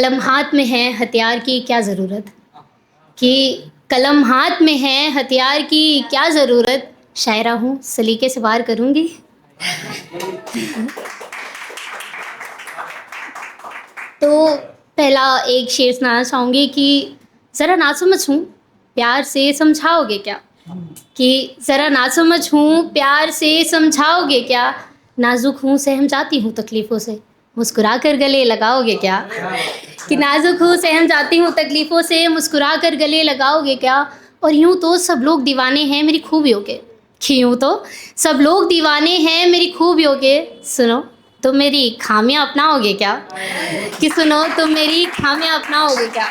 कलम हाथ में है हथियार की क्या ज़रूरत, कि कलम हाथ में है हथियार की क्या ज़रूरत, शायरा हूँ सलीके से वार करूँगी। तो पहला एक शेर सुनाना चाहूँगी कि ज़रा नासमझ हूँ प्यार से समझाओगे क्या, कि ज़रा नासमझ हूँ प्यार से समझाओगे क्या, नाजुक हूँ सहम जाती हूँ तकलीफ़ों से मुस्कुरा कर गले लगाओगे क्या, कि नाजुक हूँ सहम जाती हूँ तकलीफ़ों से मुस्कुरा कर गले लगाओगे क्या। और यूँ तो सब लोग दीवाने हैं मेरी खूबियों के, कि यूँ तो सब लोग दीवाने हैं मेरी खूबियों के, सुनो तो मेरी खामियां अपनाओगे क्या, कि सुनो तो मेरी खामियां अपनाओगे क्या।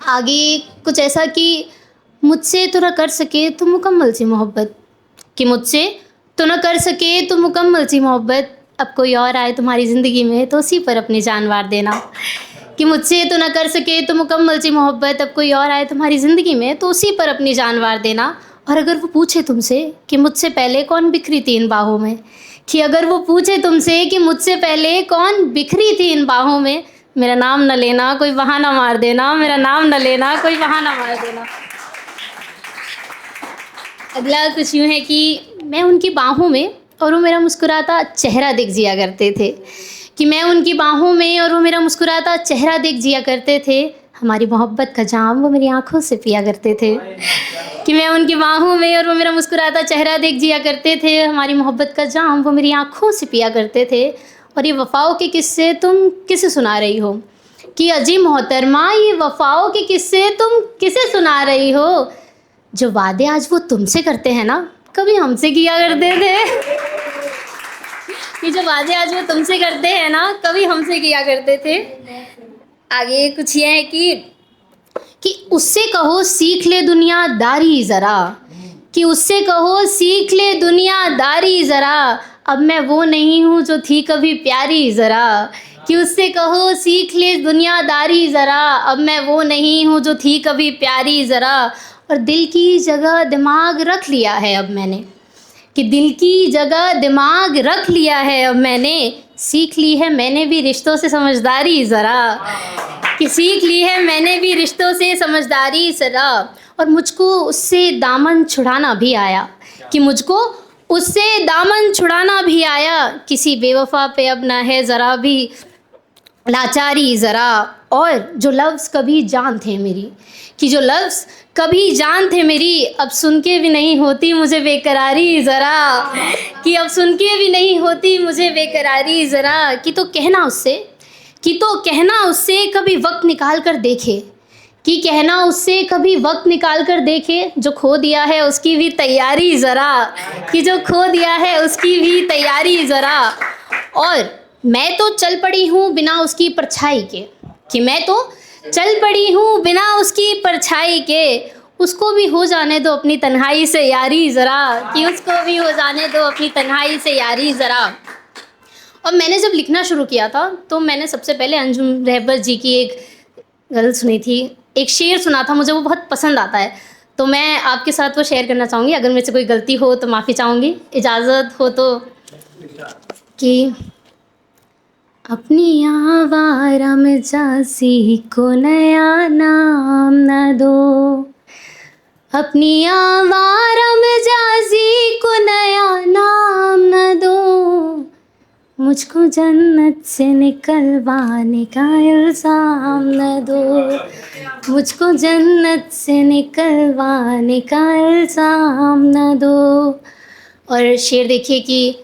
आगे कुछ ऐसा कि मुझसे तो न कर सके तो मुकम्मल सी मोहब्बत, कि मुझसे तो न कर सके तो मुकम्मल सी मोहब्बत, अब कोई और आए तुम्हारी ज़िंदगी में तो उसी पर अपनी जान वार देना, कि मुझसे तो न कर सके तो मुकम्मल सी मोहब्बत, अब कोई और आए तुम्हारी ज़िंदगी में तो उसी पर अपनी जान वार देना। और अगर वो पूछे तुमसे कि मुझसे पहले कौन बिखरी थी इन बाहों में, कि अगर वो पूछे तुमसे कि मुझसे पहले कौन बिखरी थी इन बाहों में, मेरा नाम न लेना कोई बहाना मार देना, मेरा नाम न लेना कोई बहाना मार देना। अगला कुछ यूँ है कि मैं उनकी बाहों में और वो मेरा मुस्कुराता चेहरा देख जिया करते थे, कि मैं उनकी बाहों में और वो मेरा मुस्कुराता चेहरा देख जिया करते थे, हमारी मोहब्बत का जाम वो मेरी आँखों से पिया करते थे, कि मैं उनकी बाहों में और वो मेरा मुस्कुराता चेहरा देख जिया करते थे, हमारी मोहब्बत का जाम वो मेरी आँखों से पिया करते थे। और ये वफ़ाओं के किस्से तुम किसे सुना रही हो, कि अजी मोहतरमा ये वफ़ाओं के किस्से तुम किसे सुना रही हो, जो वादे आज वो तुमसे करते हैं ना कभी हमसे किया करते थे। कि जो वादे आज वो तुमसे करते हैं ना कभी हमसे किया करते थे। आगे कुछ ये है कि उससे कहो सीख ले दुनियादारी ज़रा, कि उससे कहो सीख ले दुनियादारी ज़रा, अब मैं वो नहीं हूँ जो थी कभी प्यारी ज़रा, कि उससे कहो सीख ले दुनियादारी ज़रा, अब मैं वो नहीं हूँ जो थी कभी प्यारी ज़रा। और दिल की जगह दिमाग रख लिया है अब मैंने, कि दिल की जगह दिमाग रख लिया है अब मैंने, सीख ली है मैंने भी रिश्तों से समझदारी ज़रा, कि सीख ली है मैंने भी रिश्तों से समझदारी ज़रा। और मुझको उससे दामन छुड़ाना भी आया, कि मुझको उससे दामन छुड़ाना भी आया, किसी बेवफा पे अब ना है ज़रा भी लाचारी ज़रा। और जो लफ्ज़ कभी जान थे मेरी, कि जो लफ्ज़ कभी जान थे मेरी, अब सुन के भी नहीं होती मुझे बेकरारी ज़रा, कि अब सुन के भी नहीं होती मुझे बेकरारी ज़रा। कि तो कहना उससे, कि तो कहना उससे कभी वक्त निकाल कर देखे, कि कहना उससे कभी वक्त निकाल कर देखे, जो खो दिया है उसकी भी तैयारी ज़रा, कि जो खो दिया है उसकी भी तैयारी ज़रा। और मैं तो चल पड़ी हूँ बिना उसकी परछाई के, कि मैं तो चल पड़ी हूँ बिना उसकी परछाई के, उसको भी हो जाने दो अपनी तन्हाई से यारी ज़रा, कि उसको भी हो जाने दो अपनी तन्हाई से यारी ज़रा। और मैंने जब लिखना शुरू किया था तो मैंने सबसे पहले अंजुम रहबर जी की एक गज़ल सुनी थी, एक शेर सुना था, मुझे वो बहुत पसंद आता है, तो मैं आपके साथ वो शेयर करना चाहूँगी। अगर मेरे से कोई गलती हो तो माफ़ी चाहूँगी, इजाज़त हो तो। कि अपनी आवारा मिजाजी को नया नाम न दो, अपनी आवारा मिजाजी को नया नाम न दो, मुझको जन्नत से निकलवाने का इल्ज़ाम न दो, मुझको जन्नत से निकलवाने का इल्ज़ाम न दो। और शेर देखिए कि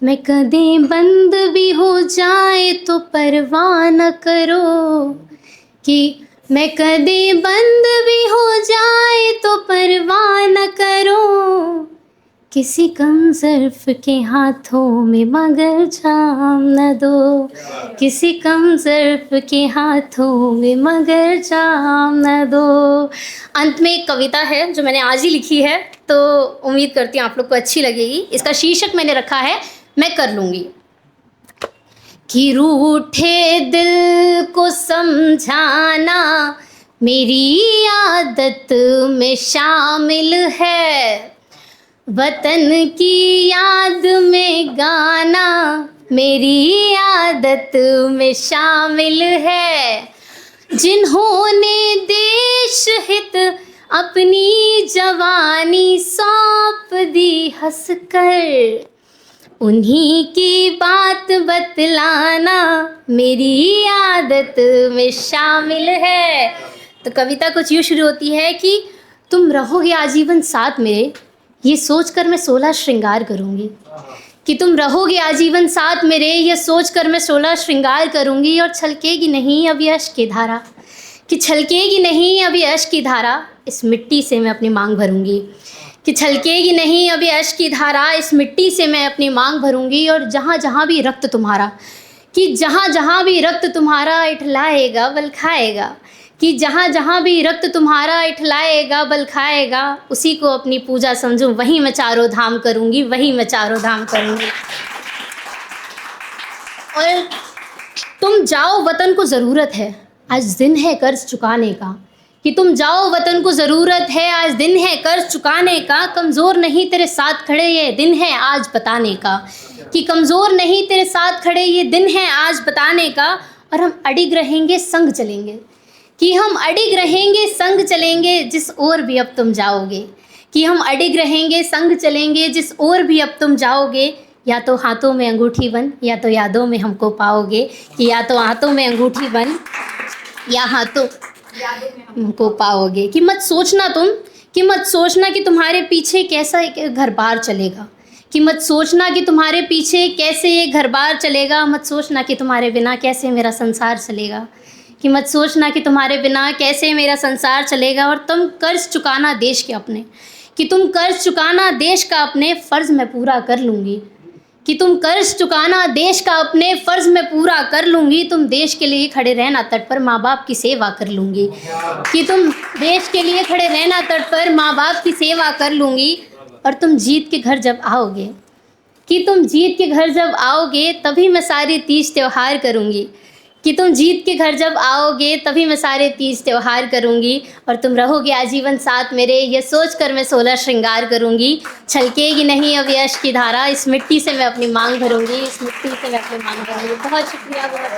मैं कदें बंद भी हो जाए तो परवाह न करो, कि मैं कदें बंद भी हो जाए तो परवाह न करो, किसी कम ज़र्फ़ के हाथों में मगर जाम न दो, किसी कम ज़र्फ़ के हाथों में मगर जाम न दो। अंत में एक कविता है जो मैंने आज ही लिखी है, तो उम्मीद करती हूँ आप लोग को अच्छी लगेगी। इसका शीर्षक मैंने रखा है मैं कर लूँगी। कि रूठे दिल को समझाना मेरी आदत में शामिल है, वतन की याद में गाना मेरी आदत में शामिल है। जिन्होंने देश हित अपनी जवानी सौंप दी हंसकर, उन्हीं की बात बतलाना मेरी आदत में शामिल है। तो कविता कुछ यूँ शुरू होती है कि तुम रहोगे आजीवन साथ मेरे, ये सोचकर मैं 16 श्रृंगार करूँगी। कि तुम रहोगे आजीवन साथ मेरे, ये सोचकर मैं 16 श्रृंगार करूँगी। और छलकेगी नहीं अब ये अश्क की धारा, कि छलकेगी नहीं अब ये अश्क की धारा, इस मिट्टी से मैं अपनी मांग भरूँगी। कि छलकेगी नहीं अब ये अश्क की धारा, इस मिट्टी से मैं अपनी मांग भरूँगी। और जहाँ जहाँ भी रक्त तुम्हारा, कि जहाँ जहाँ भी रक्त तुम्हारा इठलाएगा बल खाएगा, कि जहाँ जहाँ भी रक्त तुम्हारा इठलाएगा बल खाएगा, उसी को अपनी पूजा समझूं, वहीं मैं चारों धाम करूँगी, वहीं मैं चारों धाम करूँगी। और तुम जाओ वतन को ज़रूरत है, आज दिन है कर्ज चुकाने का। कि तुम जाओ वतन को ज़रूरत है, आज दिन है कर्ज चुकाने का। कमज़ोर नहीं तेरे साथ खड़े, ये दिन है आज बताने का। कि कमज़ोर नहीं तेरे साथ खड़े, ये दिन है आज बताने का। और हम अडिग रहेंगे संग चलेंगे, कि हम अडिग रहेंगे संग चलेंगे जिस ओर भी अब तुम जाओगे। कि हम अडिग रहेंगे संग चलेंगे जिस ओर भी अब तुम जाओगे। या तो हाथों में अंगूठी बन, या तो यादों में हमको पाओगे। कि या तो हाथों में अंगूठी बन, या हाथों हमको पाओगे। कि मत सोचना तुम, कि मत सोचना कि तुम्हारे पीछे कैसा एक घर बार चलेगा। कि मत सोचना कि तुम्हारे पीछे कैसे ये घर बार चलेगा। मत सोचना कि तुम्हारे बिना कैसे मेरा संसार चलेगा। कि मत सोचना कि तुम्हारे बिना कैसे मेरा संसार चलेगा। और तुम कर्ज चुकाना देश के अपने, कि तुम कर्ज चुकाना देश का अपने, फ़र्ज़ मैं पूरा कर लूँगी। कि तुम कर्ज चुकाना देश का अपने, फ़र्ज़ मैं पूरा कर लूँगी। तुम देश के लिए खड़े रहना तट पर, माँ बाप की सेवा कर लूँगी। कि तुम देश के लिए खड़े रहना तट पर, माँ बाप की सेवा कर लूँगी। और तुम जीत के घर जब आओगे, कि तुम जीत के घर जब आओगे, तभी मैं सारे तीज त्योहार करूँगी। कि तुम जीत के घर जब आओगे, तभी मैं सारे तीज त्योहार करूँगी। और तुम रहोगे आजीवन साथ मेरे, ये सोच कर मैं 16 श्रृंगार करूँगी। छलकेगी नहीं अब यश की धारा, इस मिट्टी से मैं अपनी मांग भरूँगी, इस मिट्टी से मैं अपनी मांग भरूँगी। बहुत शुक्रिया, बहुत